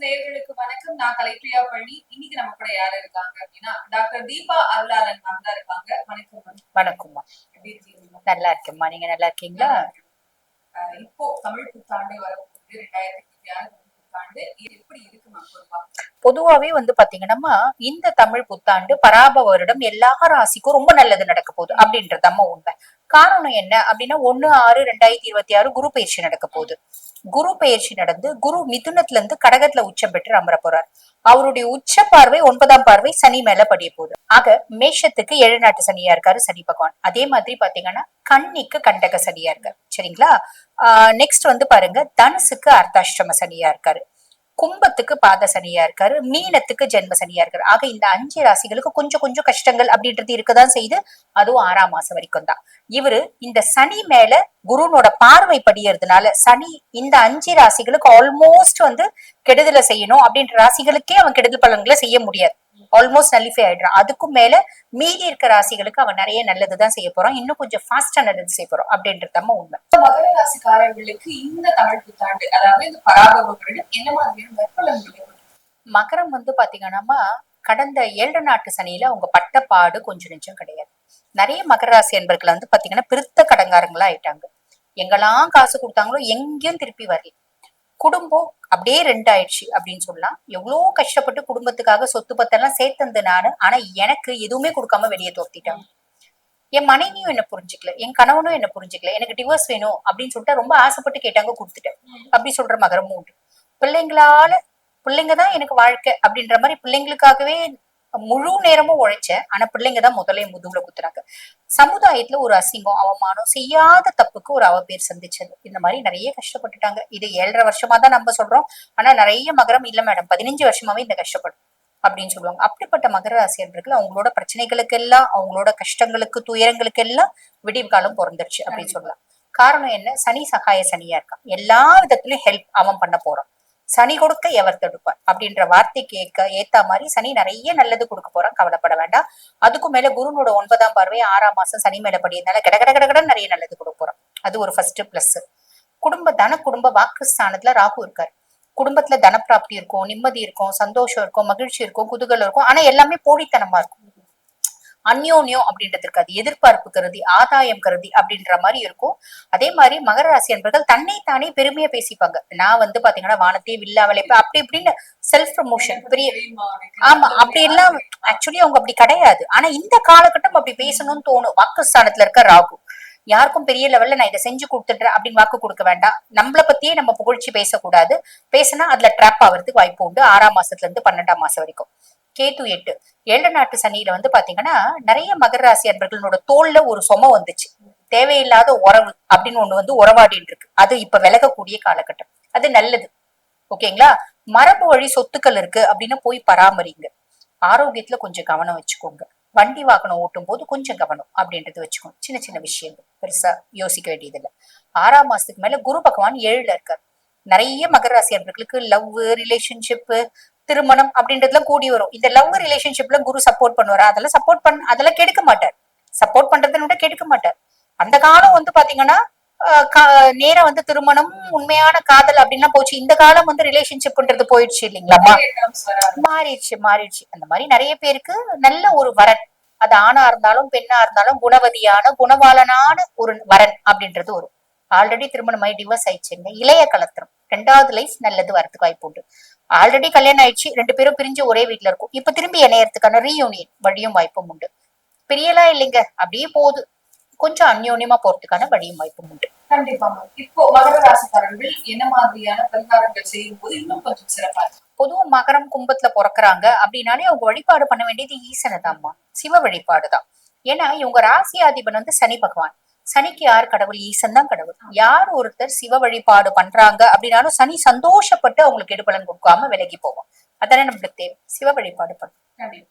நேயர்களுக்கு வணக்கம். நான் கலைப்பிரியா பழனி. இன்னைக்கு நம்ம கூட யாரு இருக்காங்க அப்படின்னா, டாக்டர் தீபா அருளாளன் மேம் தான் இருக்காங்க. வணக்கம் மேம். வணக்கம்மா. எப்படி இருக்கீங்க? நல்லா இருக்கேம்மா, நீங்க நல்லா இருக்கீங்களா? இப்போ தமிழ் புத்தாண்டு வரப்போகுது. 2026 புத்தாண்டு எப்படி இருக்கு மேம் பொதுவா? பொதுவாவே பாத்தீங்கன்னா இந்த தமிழ் புத்தாண்டு பராப வருடம் எல்லா ராசிக்கும் ரொம்ப நல்லது நடக்க போகுது அப்படின்றதம்மா உண்மை. காரணம் என்ன அப்படின்னா 1/6/2026 குரு பயிற்சி நடக்க போகுது. குரு பயிற்சி நடந்து குரு மிதுனத்துல இருந்து கடகத்துல உச்சம் பெற்று அமர போறார். அவருடைய உச்ச பார்வை 9ஆம் பார்வை சனி மேல படிய போகுது. ஆக மேஷத்துக்கு 7 நாட்டு சனியா இருக்காரு சனி பகவான். அதே மாதிரி பாத்தீங்கன்னா கன்னிக்கு கண்டக சனியா இருக்காரு. சரிங்களா? நெக்ஸ்ட் பாருங்க, தனுசுக்கு அர்த்தாஷ்டம சனியா இருக்காரு, கும்பத்துக்கு பாத சனியா இருக்காரு, மீனத்துக்கு ஜென்ம சனியா இருக்காரு. ஆக இந்த 5 ராசிகளுக்கு கொஞ்சம் கொஞ்சம் கஷ்டங்கள் அப்படின்றது இருக்கதான் செய்து. அதுவும் 6ஆம் மாசம் வரைக்கும் தான். இவரு இந்த சனி மேல குருனோட பார்வை படியறதுனால சனி இந்த 5 ராசிகளுக்கு ஆல்மோஸ்ட் கெடுதலை செய்யணும் அப்படின்ற ராசிகளுக்கே அவன் கெடுதல் பலன்களை செய்ய முடியாது. ஆல்மோஸ்ட் நல்லிஃபை ஆயிடுறான். அதுக்கும் மேல மீதி இருக்க ராசிகளுக்கு அவன் நிறைய நல்லதுதான் செய்ய போறான். இன்னும் கொஞ்சம் ஃபாஸ்டா நல்லது செய்ய போறோம் அப்படின்றத உண்மை. மகர ராசிக்காரர்களுக்கு இந்த தமிழ் புத்தாண்டு, அதாவது இந்த பராபவ வருடம் என்ன மாதிரியான நற்பலன்கள்? மகரம் பாத்தீங்கன்னா கடந்த 7 நாட்டு சனியில அவங்க பட்ட பாடு கொஞ்சம் நெஞ்சம் கிடையாது. நிறைய மகர ராசி என்பர்கள் பாத்தீங்கன்னா பிரித்த கடங்காரங்களா ஆயிட்டாங்க. எங்கெல்லாம் காசு கொடுத்தாங்களோ எங்கேயும் திருப்பி வரல. குடும்பம் அப்படியே 2 ஆயிடுச்சு அப்படின்னு சொல்லலாம். எவ்வளவு கஷ்டப்பட்டு குடும்பத்துக்காக சொத்து பத்தெல்லாம் சேர்த்தது நானு. ஆனா எனக்கு எதுவுமே கொடுக்காம வெளியே தோர்த்திட்டாங்க. என் மனைவியும் என்ன புரிஞ்சுக்கல, என் கணவனும் என்ன புரிஞ்சுக்கல. எனக்கு டிவோர்ஸ் வேணும் அப்படின்னு சொல்லிட்டு ரொம்ப ஆசைப்பட்டு கேட்டாங்க, கொடுத்துட்டேன். அப்படி சொல்ற மகரமும் உண்டு. பிள்ளைங்களால பிள்ளைங்கதான் எனக்கு வாழ்க்கை அப்படின்ற மாதிரி பிள்ளைங்களுக்காகவே முழு நேரமும் உழைச்சேன். ஆனா பிள்ளைங்க தான் முதல்ல முதுகுல குத்துறாங்க. சமுதாயத்துல ஒரு அசிங்கம் அவமானம், செய்யாத தப்புக்கு ஒரு அவப்பேர் சந்திச்சது. இந்த மாதிரி நிறைய கஷ்டப்பட்டுட்டாங்க. இது 7.5 வருஷமா தான் நம்ம சொல்றோம். ஆனா நிறைய மகரம் இல்ல மேடம் 15 வருஷமாவே இந்த கஷ்டப்படும் அப்படின்னு சொல்லுவாங்க. அப்படிப்பட்ட மகர ராசி அன்பர்கள் அவங்களோட பிரச்சனைகளுக்கு எல்லாம், அவங்களோட கஷ்டங்களுக்கு துயரங்களுக்கு எல்லாம் விடிவு காலம் பிறந்துருச்சு அப்படின்னு சொல்லலாம். காரணம் என்ன? சனி சகாய சனியா இருக்கான். எல்லா விதத்திலயும் ஹெல்ப் அவன் பண்ண போறான். சனி கொடுக்க எவர் தடுப்பார் அப்படின்ற வார்த்தைக்கு ஏத்த மாதிரி சனி நிறைய நல்லது கொடுக்க போறான். கவலைப்பட வேண்டாம். அதுக்கும் மேல குருனோட 9ஆம் பார்வை 6ஆம் மாசம் சனி மேல படியதுனால கடகட நிறைய நல்லது கொடுக்க போறான். அது ஒரு ஃபர்ஸ்ட் பிளஸ். குடும்ப வாக்குஸ்தானத்துல ராகு இருக்காரு. குடும்பத்துல தனப்பிராப்தி இருக்கும், நிம்மதி இருக்கும், சந்தோஷம் இருக்கும், மகிழ்ச்சி இருக்கும், குதூகலம் இருக்கும். ஆனா எல்லாமே போலித்தனமா இருக்கும். அந்யோன்யம் அப்படின்றது இருக்காது. எதிர்பார்ப்பு கருதி, ஆதாயம் கருதி அப்படின்ற மாதிரி இருக்கும். அதே மாதிரி மகர ராசி என்பர்கள் தன்னைத்தானே பெருமையா பேசிப்பாங்க. நான் பாத்தீங்கன்னா வானத்தையே வில்லா வளைப்பேன் அப்படி இப்படின்னு செல்ஃப் ப்ரமோஷன் பெரிய. ஆமா, அப்படி எல்லாம் ஆக்சுவலி அவங்க அப்படி கிடையாது. ஆனா இந்த காலகட்டம் அப்படி பேசணும்னு தோணும். வாக்குஸ்தானத்துல இருக்க ராகு யாருக்கும் பெரிய லெவல்ல நான் இதை செஞ்சு கொடுத்துடுறேன் அப்படின்னு வாக்கு கொடுக்க வேண்டாம். நம்மளை பத்தியே நம்ம புகழ்ச்சி பேசக்கூடாது. பேசினா அதுல ட்ராப் ஆகிறதுக்கு வாய்ப்பு உண்டு. 6ஆம் மாசத்துல இருந்து 12ஆம் மாசம் வரைக்கும். கேது 8 7 நாட்டு சனியில பாத்தீங்கன்னா நிறைய மகர ராசி அன்பர்களோட தோல்ல ஒரு சொம வந்துச்சு. தேவையில்லாத உறவு அப்படின்னு ஒண்ணு உறவாடிட்டு இருக்கு. அது இப்ப விலகக்கூடிய காலகட்டம். அது நல்லது. ஓகேங்களா? மரபு வழி சொத்துக்கள் இருக்கு அப்படின்னா போய் பராமரிங்க. ஆரோக்கியத்துல கொஞ்சம் கவனம் வச்சுக்கோங்க. வண்டி வாகனம் ஓட்டும் போது கொஞ்சம் கவனம் அப்படின்றது வச்சுக்கோங்க. சின்ன சின்ன விஷயங்கள் பெருசா யோசிக்க வேண்டியது இல்லை. 6ஆம் மாசத்துக்கு மேல குரு பகவான் 7ல இருக்காரு. நிறைய மகர ராசி அன்பர்களுக்கு லவ், ரிலேஷன்ஷிப், திருமணம் அப்படின்றதுலாம் கூடி வரும். இந்த லவ் ரிலேஷன்ஷிப்ல குரு சப்போர்ட் பண்ணுவாரு. அதெல்லாம் கெடுக்க மாட்டார். சப்போர்ட் பண்றதை விட கெடுக்க மாட்டார். அந்த காலம் பாத்தீங்கன்னா நேரம் திருமணம், உண்மையான காதல் அப்படின்னா போச்சு. இந்த காலம் ரிலேஷன்ஷிப்ன்றது போயிடுச்சு இல்லைங்களா? மாறிடுச்சு. அந்த மாதிரி நிறைய பேருக்கு நல்ல ஒரு வரன், அது ஆணா இருந்தாலும் பெண்ணா இருந்தாலும் குணவதியான குணவாளனான ஒரு வரன் அப்படின்றது வரும். ஆல்ரெடி திருமணமாயி டிவோர்ஸ் ஆயிடுச்சுங்க, இளைய கலத்திரம் 2வது லைஃப் நல்லது வரதுக்கு வாய்ப்பு உண்டு. ஆல்ரெடி கல்யாணம் ஆயிடுச்சு, 2 பேரும் பிரிஞ்சு ஒரே வீட்டுல இருக்கும். இப்ப திரும்பி இணையறதுக்கான ரீயூனியன் வழியும் வாய்ப்பும் உண்டு. பிரியலாம் இல்லைங்க, அப்படியே போகுது. கொஞ்சம் அந்யோன்யமா போறதுக்கான வழியும் வாய்ப்பும் உண்டு. கண்டிப்பா. இப்போ மகர ராசிக்காரர்கள் என்ன மாதிரியான பரிகாரங்கள் செய்யும் போது இன்னும் கொஞ்சம் சிறப்பா? பொதுவா மகரம் கும்பத்துல பிறக்கிறாங்க அப்படின்னாலே அவங்க வழிபாடு பண்ண வேண்டியது ஈசனதாம்மா, சிவ வழிபாடுதான். ஏன்னா இவங்க ராசியாதிபன் சனி பகவான். சனிக்கு யார் கடவுள்? ஈசன் தான் கடவுள். யார் ஒருத்தர் சிவ வழிபாடு பண்றாங்க அப்படின்னாலும் சனி சந்தோஷப்பட்டு அவங்களுக்கு எடுபலன் கொடுக்காம விலகி போவோம். அதானே நம்மளுக்கு தேவை. சிவ வழிபாடு பண்ணும்.